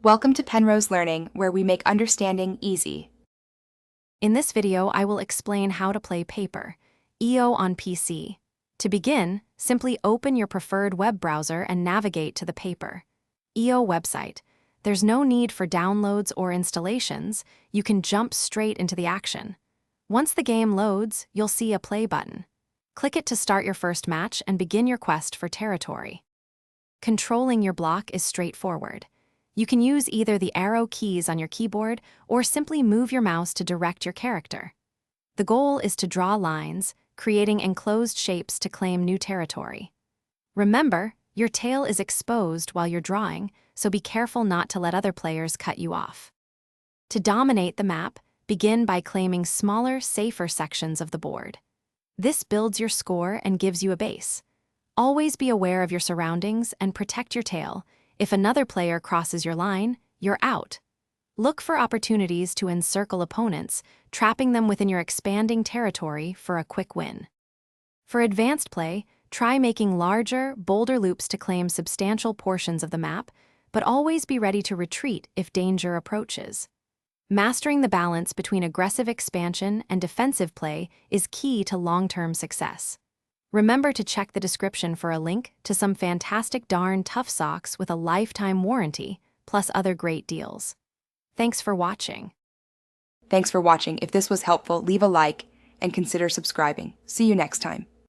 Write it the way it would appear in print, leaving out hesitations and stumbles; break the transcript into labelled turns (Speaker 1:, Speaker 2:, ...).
Speaker 1: Welcome to Penrose Learning, where we make understanding easy.
Speaker 2: In this video, I will explain how to play Paper, EO on PC. To begin, simply open your preferred web browser and navigate to the Paper, EO website. There's no need for downloads or installations. You can jump straight into the action. Once the game loads, you'll see a play button. Click it to start your first match and begin your quest for territory. Controlling your block is straightforward. You can use either the arrow keys on your keyboard or simply move your mouse to direct your character. The goal is to draw lines, creating enclosed shapes to claim new territory. Remember, your tail is exposed while you're drawing, so be careful not to let other players cut you off. To dominate the map, begin by claiming smaller, safer sections of the board. This builds your score and gives you a base. Always be aware of your surroundings and protect your tail. If another player crosses your line, you're out. Look for opportunities to encircle opponents, trapping them within your expanding territory for a quick win. For advanced play, try making larger, bolder loops to claim substantial portions of the map, but always be ready to retreat if danger approaches. Mastering the balance between aggressive expansion and defensive play is key to long-term success. Remember to check the description for a link to some fantastic darn tough socks with a lifetime warranty, plus other great deals. Thanks for watching.
Speaker 1: Thanks for watching. If this was helpful, leave a like and consider subscribing. See you next time.